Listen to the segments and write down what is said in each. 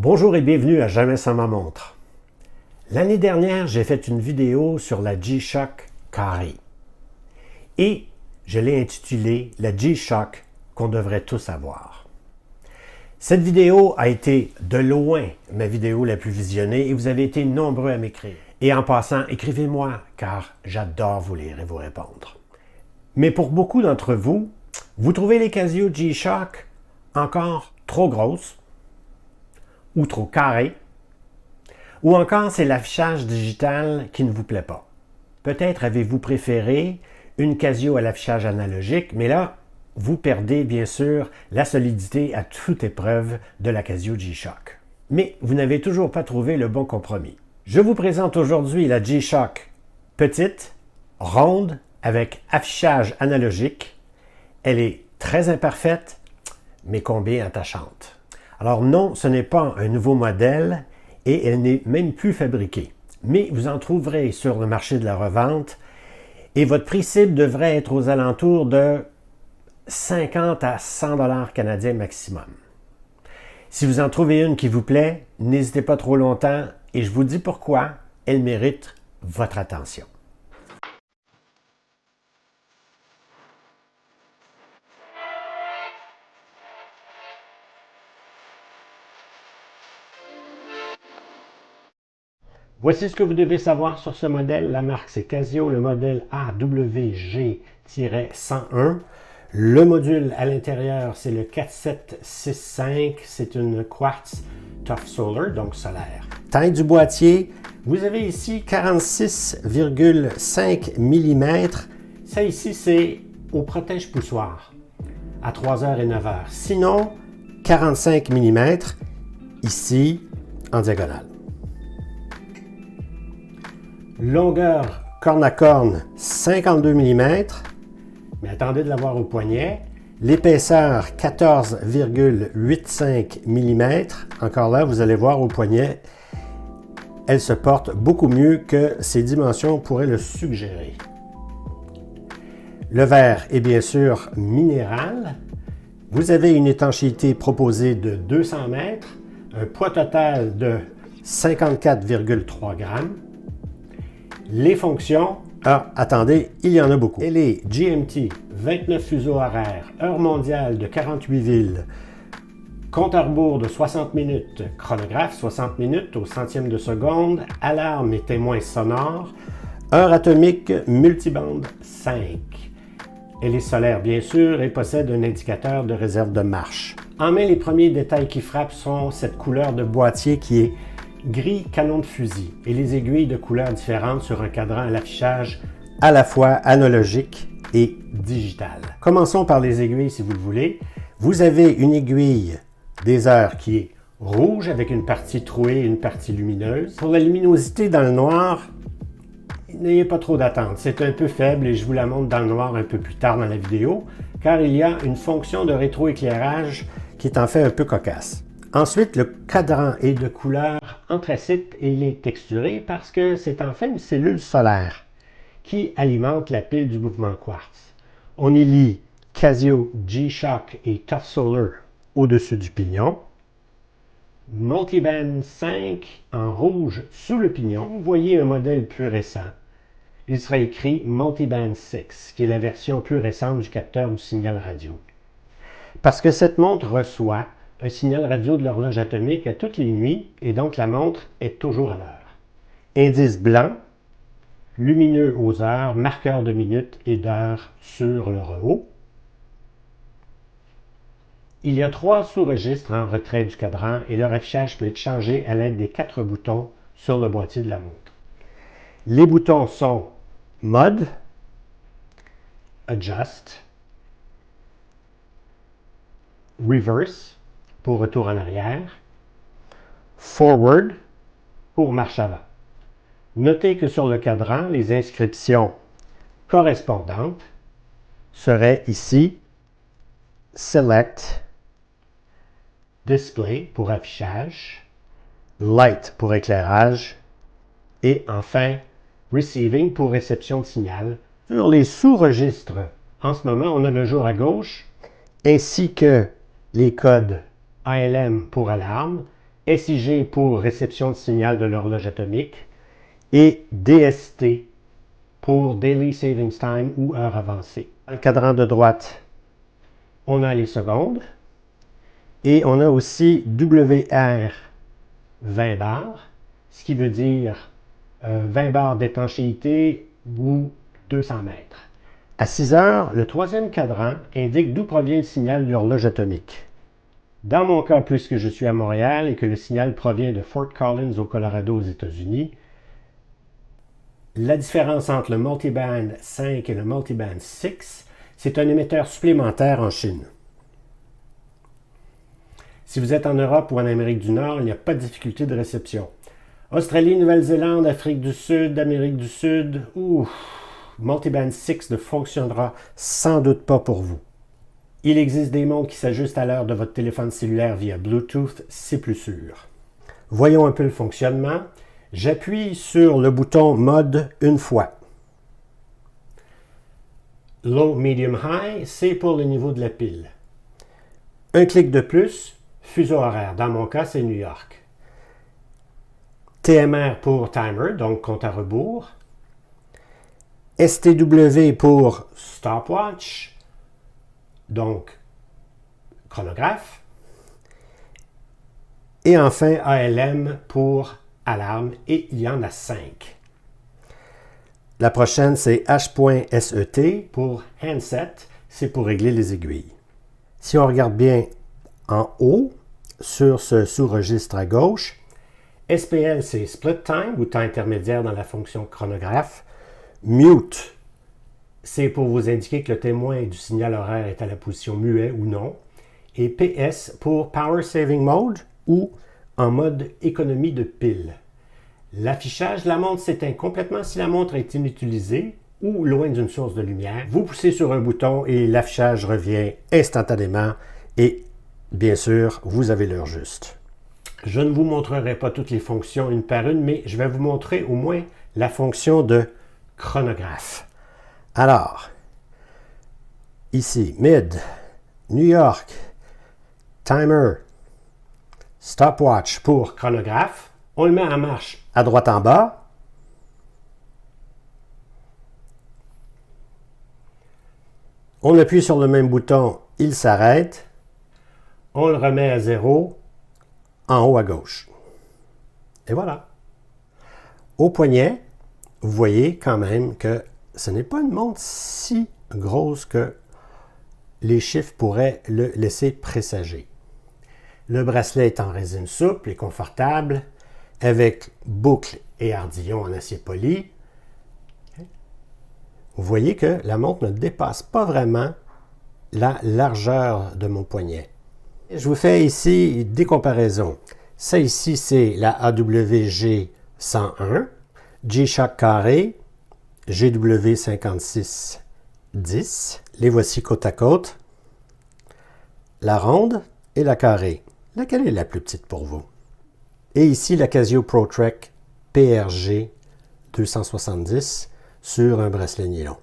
Bonjour et bienvenue à Jamais sans ma montre. L'année dernière, j'ai fait une vidéo sur la G-Shock carrée et je l'ai intitulée la G-Shock qu'on devrait tous avoir. Cette vidéo a été de loin ma vidéo la plus visionnée et vous avez été nombreux à m'écrire. Et en passant, écrivez-moi car j'adore vous lire et vous répondre. Mais pour beaucoup d'entre vous, vous trouvez les Casio G-Shock encore trop grosses ou trop carrées, ou encore c'est l'affichage digital qui ne vous plaît pas. Peut-être avez-vous préféré une Casio à l'affichage analogique, mais là, vous perdez bien sûr la solidité à toute épreuve de la Casio G-Shock. Mais vous n'avez toujours pas trouvé le bon compromis. Je vous présente aujourd'hui la G-Shock petite, ronde, avec affichage analogique. Elle est très imparfaite, mais combien attachante. Alors non, ce n'est pas un nouveau modèle et elle n'est même plus fabriquée. Mais vous en trouverez sur le marché de la revente et votre prix cible devrait être aux alentours de 50 à 100 $ canadiens maximum. Si vous en trouvez une qui vous plaît, n'hésitez pas trop longtemps et je vous dis pourquoi elle mérite votre attention. Voici ce que vous devez savoir sur ce modèle. La marque c'est Casio, le modèle AWG-101. Le module à l'intérieur c'est le 4765. C'est une quartz Tough Solar, donc solaire. Taille du boîtier, vous avez ici 46,5 mm. Ça ici c'est au protège-poussoir à 3h et 9h. Sinon, 45 mm ici en diagonale. Longueur corne à corne 52 mm, mais attendez de l'avoir au poignet. L'épaisseur 14,85 mm. Encore là, vous allez voir au poignet, elle se porte beaucoup mieux que ses dimensions pourraient le suggérer. Le verre est bien sûr minéral. Vous avez une étanchéité proposée de 200 mètres, un poids total de 54,3 grammes. Les fonctions, attendez, il y en a beaucoup. Elle est GMT, 29 fuseaux horaires, heure mondiale de 48 villes, compte à rebours de 60 minutes, chronographe 60 minutes au centième de seconde, alarme et témoin sonore, heure atomique multibande 5. Elle est solaire bien sûr et possède un indicateur de réserve de marche. En main, les premiers détails qui frappent sont cette couleur de boîtier qui est gris canon de fusil et les aiguilles de couleurs différentes sur un cadran à l'affichage à la fois analogique et digital. Commençons par les aiguilles si vous le voulez. Vous avez une aiguille des heures qui est rouge avec une partie trouée et une partie lumineuse. Pour la luminosité dans le noir, n'ayez pas trop d'attente. C'est un peu faible et je vous la montre dans le noir un peu plus tard dans la vidéo car il y a une fonction de rétroéclairage qui est en fait un peu cocasse. Ensuite, le cadran est de couleur anthracite et il est texturé parce que c'est en fait une cellule solaire qui alimente la pile du mouvement quartz. On y lit Casio G-Shock et Tough Solar au-dessus du pignon. Multiband 5 en rouge sous le pignon. Vous voyez un modèle plus récent. Il sera écrit Multiband 6, qui est la version plus récente du capteur du signal radio. Parce que cette montre reçoit un signal radio de l'horloge atomique à toutes les nuits et donc la montre est toujours à l'heure. Indice blanc, lumineux aux heures, marqueur de minutes et d'heures sur le rehauts. Il y a 3 sous-registres en retrait du cadran et leur affichage peut être changé à l'aide des 4 boutons sur le boîtier de la montre. Les boutons sont Mode, Adjust, Reverse, pour retour en arrière, Forward pour marche avant. Notez que sur le cadran, les inscriptions correspondantes seraient ici Select, Display pour affichage, Light pour éclairage et enfin Receiving pour réception de signal. Sur les sous-registres, en ce moment, on a le jour à gauche ainsi que les codes ALM pour alarme SIG pour réception de signal de l'horloge atomique et DST pour Daily Savings Time ou heure avancée. Dans le cadran de droite, on a les secondes et on a aussi WR 20 bars, ce qui veut dire 20 bars d'étanchéité ou 200 mètres. À 6 heures, le troisième cadran indique d'où provient le signal de l'horloge atomique. Dans mon cas, puisque je suis à Montréal et que le signal provient de Fort Collins au Colorado aux États-Unis, la différence entre le multiband 5 et le multiband 6, c'est un émetteur supplémentaire en Chine. Si vous êtes en Europe ou en Amérique du Nord, il n'y a pas de difficulté de réception. Australie, Nouvelle-Zélande, Afrique du Sud, Amérique du Sud, multiband 6 ne fonctionnera sans doute pas pour vous. Il existe des montres qui s'ajustent à l'heure de votre téléphone cellulaire via Bluetooth, c'est plus sûr. Voyons un peu le fonctionnement. J'appuie sur le bouton mode une fois. Low, medium, high, c'est pour le niveau de la pile. Un clic de plus, fuseau horaire. Dans mon cas, c'est New York. TMR pour timer, donc compte à rebours. STW pour stopwatch, donc chronographe. Et enfin ALM pour alarme, et il y en a 5. La prochaine, c'est H.SET pour handset, c'est pour régler les aiguilles. Si on regarde bien en haut, sur ce sous-registre à gauche, SPL, c'est split time ou temps intermédiaire dans la fonction chronographe. Mute, c'est pour vous indiquer que le témoin du signal horaire est à la position muet ou non. Et PS pour Power Saving Mode ou en mode économie de pile. L'affichage de la montre s'éteint complètement si la montre est inutilisée ou loin d'une source de lumière. Vous poussez sur un bouton et l'affichage revient instantanément et bien sûr, vous avez l'heure juste. Je ne vous montrerai pas toutes les fonctions une par une, mais je vais vous montrer au moins la fonction de chronographe. Alors, ici, mid, New York, timer, stopwatch pour chronographe. On le met en marche à droite en bas. On appuie sur le même bouton, il s'arrête. On le remet à 0 en haut à gauche. Et voilà. Au poignet, vous voyez quand même que ce n'est pas une montre si grosse que les chiffres pourraient le laisser présager. Le bracelet est en résine souple et confortable, avec boucle et ardillon en acier poli. Vous voyez que la montre ne dépasse pas vraiment la largeur de mon poignet. Je vous fais ici des comparaisons. Ça ici, c'est la AWG 101, G-Shock carré, GW 5610. Les voici côte à côte. La ronde et la carrée. Laquelle est la plus petite pour vous? Et ici, la Casio ProTrek PRG 270 sur un bracelet nylon.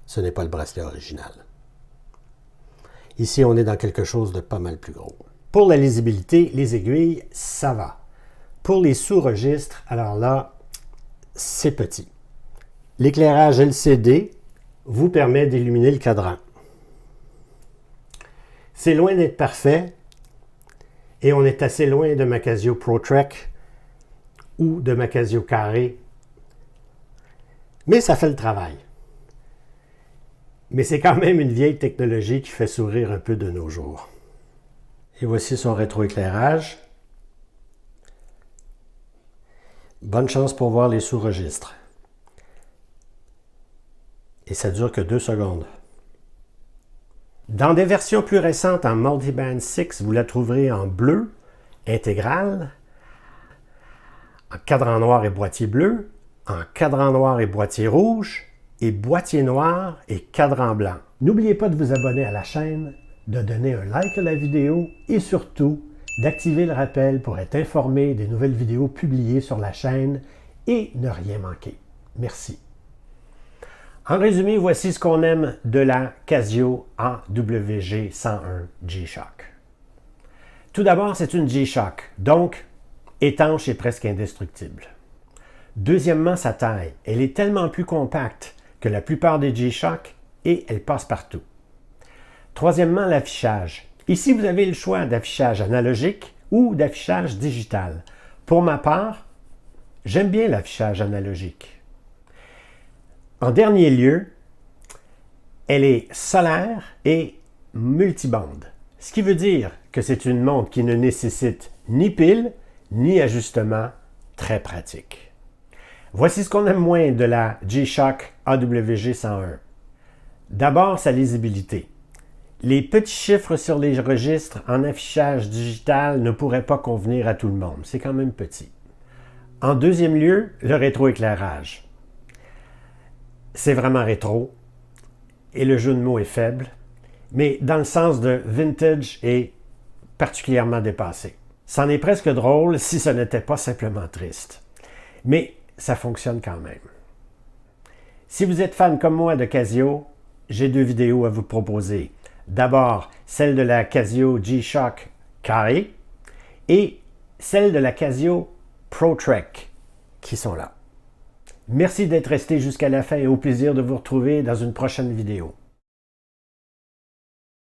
Ce n'est pas le bracelet original. Ici, on est dans quelque chose de pas mal plus gros. Pour la lisibilité, les aiguilles, ça va. Pour les sous-registres, alors là, c'est petit. L'éclairage LCD vous permet d'illuminer le cadran. C'est loin d'être parfait et on est assez loin de ma Casio ProTrek ou de ma Casio carré, mais ça fait le travail. Mais c'est quand même une vieille technologie qui fait sourire un peu de nos jours. Et voici son rétroéclairage. Bonne chance pour voir les sous-registres. Et ça dure que 2 secondes. Dans des versions plus récentes en Multiband 6, vous la trouverez en bleu, intégral, en cadran noir et boîtier bleu, en cadran noir et boîtier rouge, et boîtier noir et cadran blanc. N'oubliez pas de vous abonner à la chaîne, de donner un like à la vidéo et surtout d'activer le rappel pour être informé des nouvelles vidéos publiées sur la chaîne et ne rien manquer. Merci. En résumé, voici ce qu'on aime de la Casio AWG 101 G-Shock. Tout d'abord, c'est une G-Shock, donc étanche et presque indestructible. Deuxièmement, sa taille. Elle est tellement plus compacte que la plupart des G-Shock et elle passe partout. Troisièmement, l'affichage. Ici, vous avez le choix d'affichage analogique ou d'affichage digital. Pour ma part, j'aime bien l'affichage analogique. En dernier lieu, elle est solaire et multibande, ce qui veut dire que c'est une montre qui ne nécessite ni pile ni ajustement, très pratique. Voici ce qu'on aime moins de la G-Shock AWG 101. D'abord, sa lisibilité. Les petits chiffres sur les registres en affichage digital ne pourraient pas convenir à tout le monde. C'est quand même petit. En deuxième lieu, le rétroéclairage. C'est vraiment rétro et le jeu de mots est faible, mais dans le sens de vintage et particulièrement dépassé. C'en est presque drôle si ce n'était pas simplement triste. Mais ça fonctionne quand même. Si vous êtes fan comme moi de Casio, j'ai deux vidéos à vous proposer. D'abord, celle de la Casio G-Shock carré et celle de la Casio ProTrek qui sont là. Merci d'être resté jusqu'à la fin et au plaisir de vous retrouver dans une prochaine vidéo.